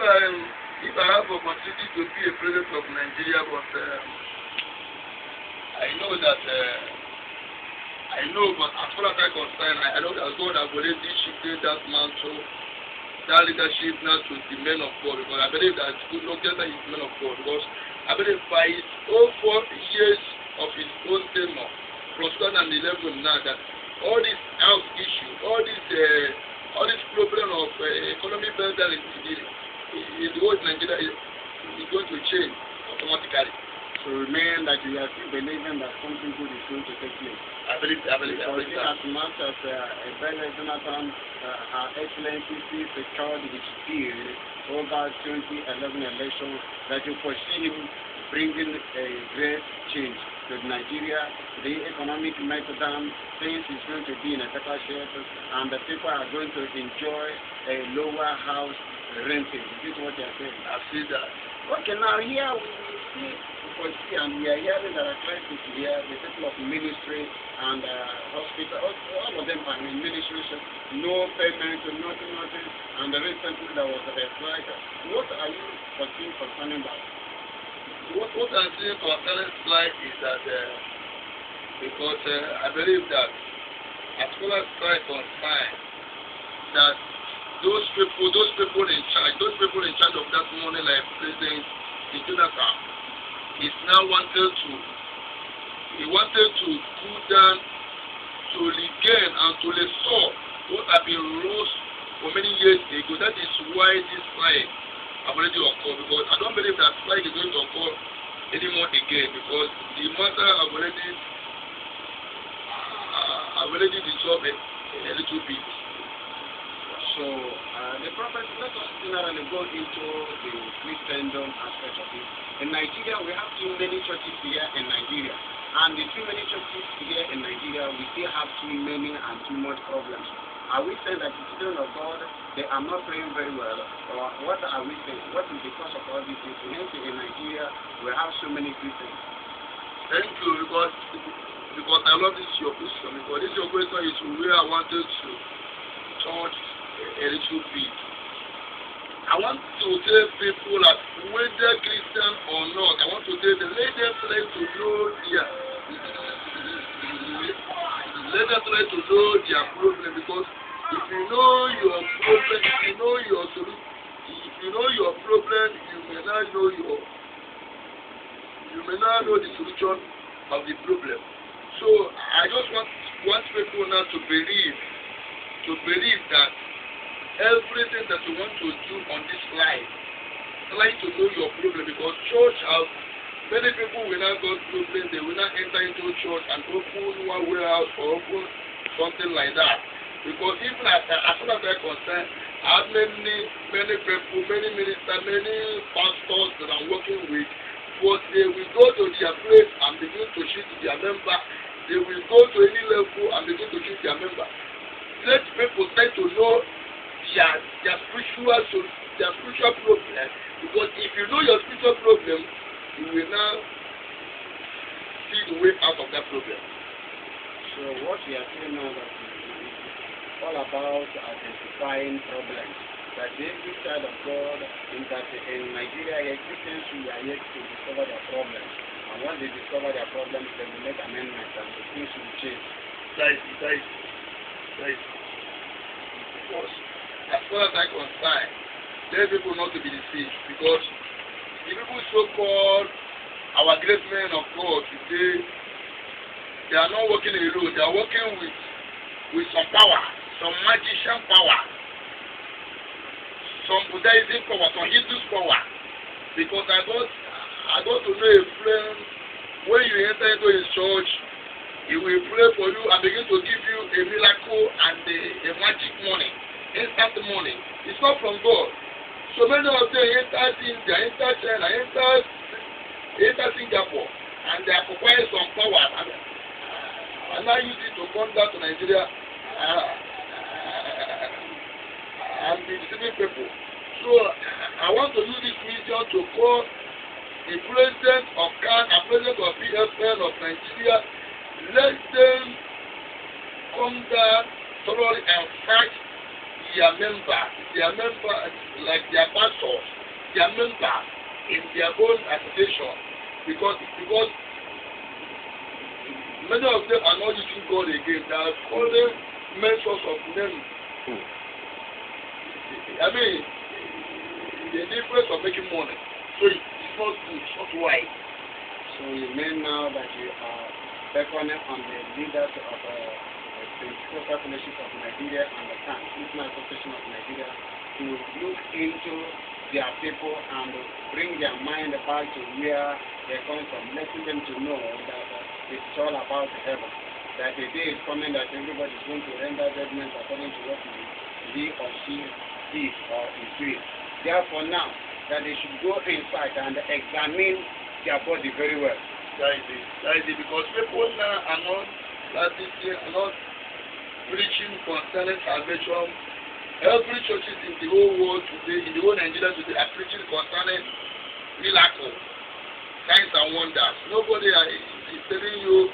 if I have opportunity to be a president of Nigeria, but but as far as I'm concerned, I know that God has already shifted that mantle, that leadership now to the men of God, because I believe that good not just that he's men of God, because I believe by his own 4 years of his own tenure from 2011 now, that all this health issue, all this problem of economic burden in the whole Nigeria is going to change automatically. So remain that you are still believing that something good is going to take place. I believe that. As much as President Jonathan, Her Excellency, secured his field over 2011 election, that you foresee him bringing a great change to Nigeria. The economic meltdown, things is going to be in a better shape, and the people are going to enjoy a lower house renting. This is what you are saying. I see that. Okay, now here we see. And we are hearing that are trying to hear the people of ministry and hospital, all of them are in ministry, no payment, nothing, and recently there was a strike. What are you foreseeing concerning that? What I'm seeing concerning strike is that because I believe that as far as strike concerned, that those people in charge of that money, like President Jonathan, is now wanted to go down to regain and to restore what have been lost for many years ago. That is why this strike have already occurred, because I don't believe that strike is going to occur anymore again, because the matter have already dissolved a little bit. So the prophet, let us generally go into the Christendom aspect of it. In Nigeria, we have too many churches here in Nigeria. And the too many churches here in Nigeria, we still have too many and too much problems. Are we saying that the children of God, they are not praying very well? Or what are we saying? What is the cause of all these things? In Nigeria, we have so many Christians. Thank you, because I love this your question, because this your question is where I wanted to touch a little bit. I want to tell people that whether Christian or not, I want to tell them, let them try to know their problem, because if you know your problem, if you know your solution, if you know your problem, you may not know the solution of the problem. So I just want people now to believe that everything that you want to do on this life, try to know your problem, because church have many people will not go through problem, they will not enter into church and open one warehouse or open something like that. Because even as far as I'm concerned, I have many people, many ministers, many pastors that I'm working with, but they will go to their place and begin to shoot their member. They will go to any level and begin to shoot their member. Let people try to know their spiritual problem, because if you know your spiritual problem, you will now see the way out of that problem. So what we are saying now that is all about identifying problems. That every child of God in Nigeria, Christians are yet to discover their problems. And once they discover their problems, they will make amendments and the things will change. That is. Because as far as I'm concerned, let people not to be deceived, because the people so-called our great men of God today, they are not working alone. They are working with some power, some magician power, some Buddhism power, some Hindu power. Because I got to know a friend, when you enter into his church, he will pray for you and begin to give you a miracle and a magic money, instant money. It's not from God. So many of them enter India, enter China, enter Singapore, and they acquire some power. And I use it to come down to Nigeria and be deceiving people. So I want to use this medium to call the president of CAN and president of PFN of Nigeria. Let them come down thoroughly and fight their member, like their pastors, their member in their own association, because many of them are not using God again. They are calling mentors of them. I mean, the difference of making money. So it's not good, it's not right. So you mean now that you are beckoning on the leaders of the Pentecostal Fellowship of Nigeria and the Christian Association of Nigeria to look into their people and bring their mind back to where they come from, letting them to know that it's all about heaven. That the day is coming that everybody is going to render judgment according to what he or she did or is doing. Therefore now, that they should go inside and examine their body very well. That is it, because people now are not practicing, are not preaching concerning salvation. Every church in the whole world today, in the whole Nigeria today, are preaching concerning miracles, signs and wonders. Nobody is telling you,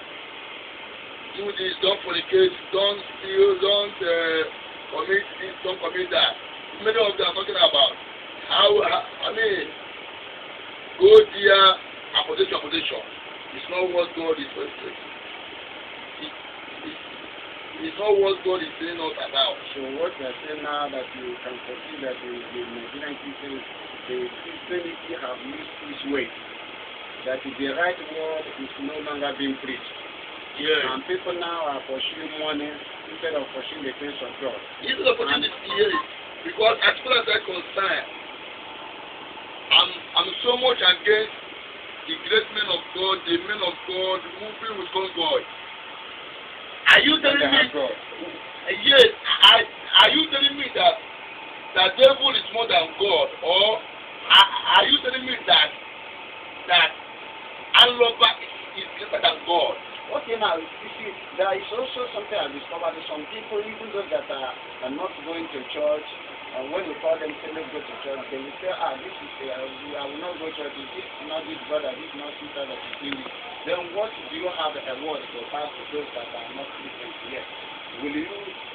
do this, don't fornicate, don't steal, don't commit this, don't commit that. Many of them are talking about how, I mean, go there, opposition. It's not what God is saying. It's not what God is saying us about. So what we are saying now that you can foresee that the Nigerian Christians, the Christianity have used its way. That the right word is no longer being preached. Yeah. And people now are pursuing money instead of pursuing the things of God. Instead of pursuing the yes, because as far as I'm concerned, I'm so much against the great men of God, the men of God, moving with God. Are you telling me? Yes. Are you telling me that the devil is more than God, or are you telling me that Allah is greater than God? Okay, now you see, there is also something I discovered. Some people, even those that are not going to church, when we call them, say let's go to church, they will say, this is I will not go to church. This is not this brother, this is not sister that is doing this. Then what do you have a word to pass to those that are not Christians yet?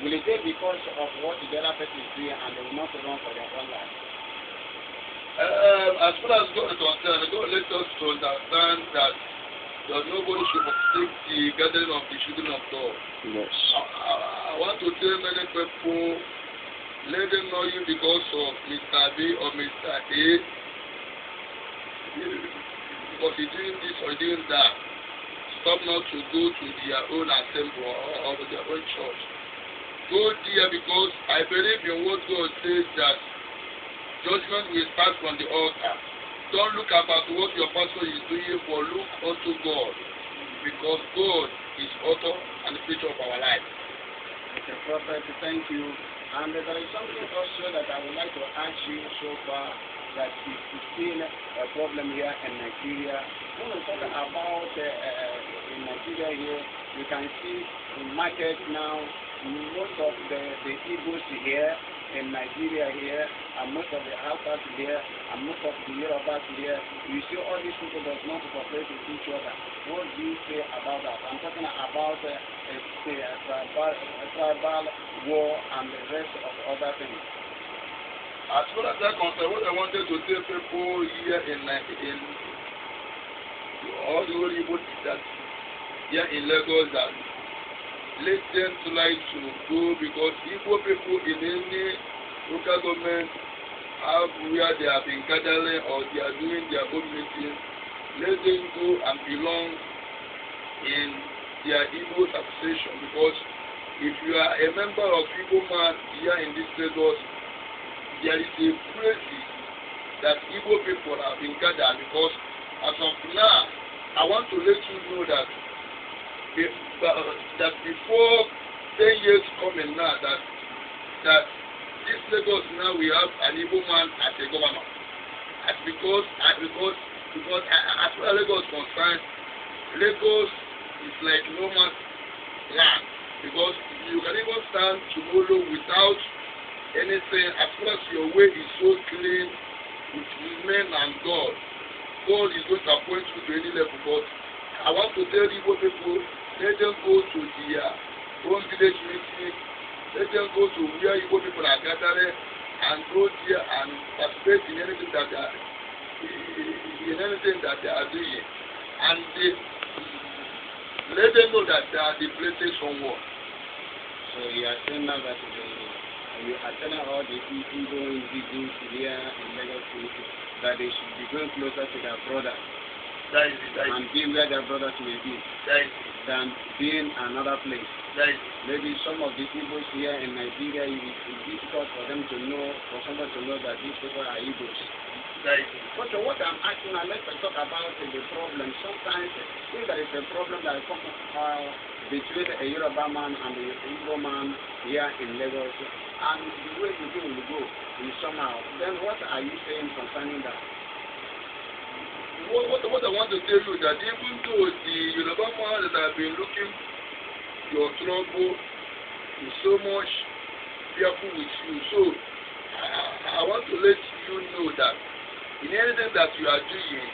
Will it be because of what the other person is doing and they will not run for their own life? As far as God is concerned, God let us to understand that nobody should forsake the gathering of the children of God. Yes. I want to tell many people, let them know you because of Mr. B or Mr. A, because he's doing this or doing that. Stop not to go to their own assembly or to their own church. Go there because I believe in what God says, that judgment will start from the altar. Don't look about what your pastor is doing, but look unto God, because God is author and the future of our life. Okay, Prophet, thank you. And there is something also that I would like to ask you so far that is still a problem here in Nigeria. When we talk about in Nigeria here, you can see in market now, most of the Igbos here in Nigeria here, and most of the Hausas here, and most of the Yorubas here, you see all these people does not cooperate with each other. What do you say about that? I'm talking about a tribal war and the rest of other things. As far as that concerned, what I wanted to tell people here in all the whole Igbo is that here in Lagos, that let them try to go, because Igbo people in any local government have where they have been gathering or they are doing their own meetings. Let them go and belong in their Igbo association, because if you are a member of Igbo man here in this Lagos, there is a praise that Igbo people have been gathered, because as of now, I want to let you know that that before 10 years coming now, that this Lagos now we have an Igbo man as a governor. And because as far as Lagos is concerned, Lagos is like no man's land, because you can even stand tomorrow without anything. As far as your way is so clean with men and God is going to appoint you to any level. But I want to tell Igbo people, let them go to their own village meeting, Let them go to where Igbo people are gathering and go there and participate in anything that they are, doing. And they, let them know that they are the places somewhere. So you are saying now that you are telling all the Igbo indigenous here in Lagos that they should be going closer to their brothers. That is it. And be where their brothers may be. That is than being another place. That is maybe some of the Igbos here in Nigeria, it's difficult for them to know, for somebody to know that these people are Igbos. Right. But what I'm asking now, let's talk about the problem. Sometimes, if there is a problem that comes between a Yoruba man and a Igbo man here in Lagos, and the way the thing will go is somehow, then what are you saying concerning that? What I want to tell you that even though the Yoruba man that have been looking your trouble is so much fearful with you, so I want to let you know that in anything that you are doing,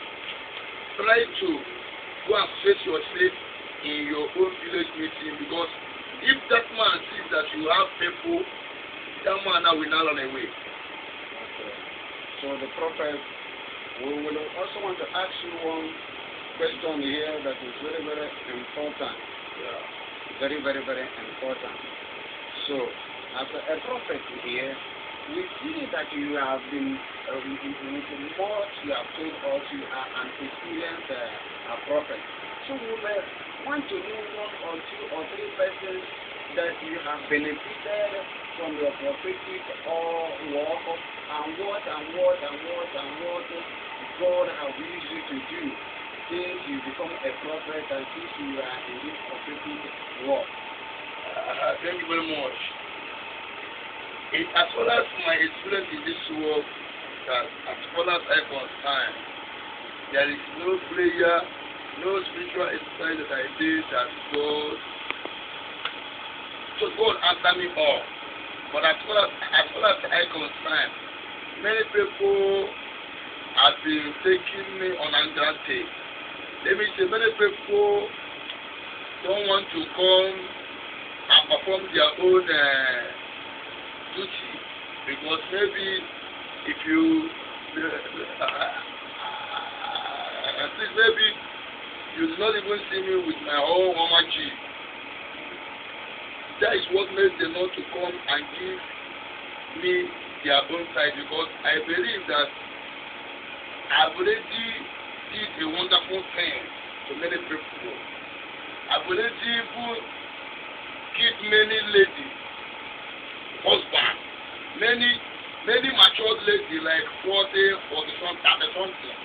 try to go and face yourself in your own village meeting, because if that man sees that you have people, that man now will not run away. Okay. So the prophet, we will also want to ask you one question here that is very, very important. Yeah. Very, very, very important. So, as a prophet here, we see that you have been, with what you have told us, you are an experienced prophet. So we want to know one or two or three persons that you have benefited from your prophetic work, and what God has used you to do since you become a prophet and since you are in this prophetic work. Thank you very much. As far as my experience in this work, that as far as I concern, there is no prayer, no spiritual exercise that I did that God answer me all. But as far as I concern, many people have been taking me on granted. Let me say, many people don't want to come and perform their own duty, because maybe if you maybe you do not even see me with my own Omaji. That is what makes them not to come and give me their own side, because I believe that I've already did a wonderful thing to many people. I've already even give many ladies husband, many matured ladies like 40, 30 something.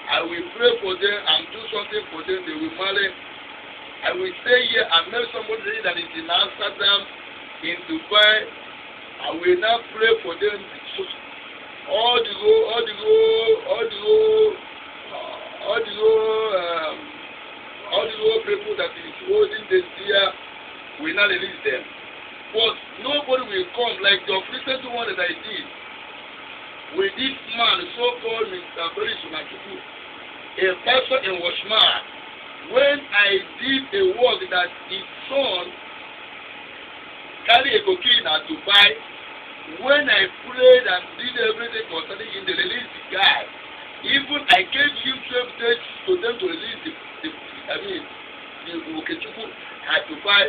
I will pray for them and do something for them. They will marry. I will stay here and make somebody that is in Amsterdam, in Dubai. I will now pray for them. All the people that is holding this year will not release them. But nobody will come like the recent one that I did with this man, so-called Mr. Boris Machuku, a pastor in Washma. When I did a work that his son carried a cocaine to buy, when I prayed and did everything concerning him, they released the guy. Even I gave him 12 days to them to release the Okechukwu had to buy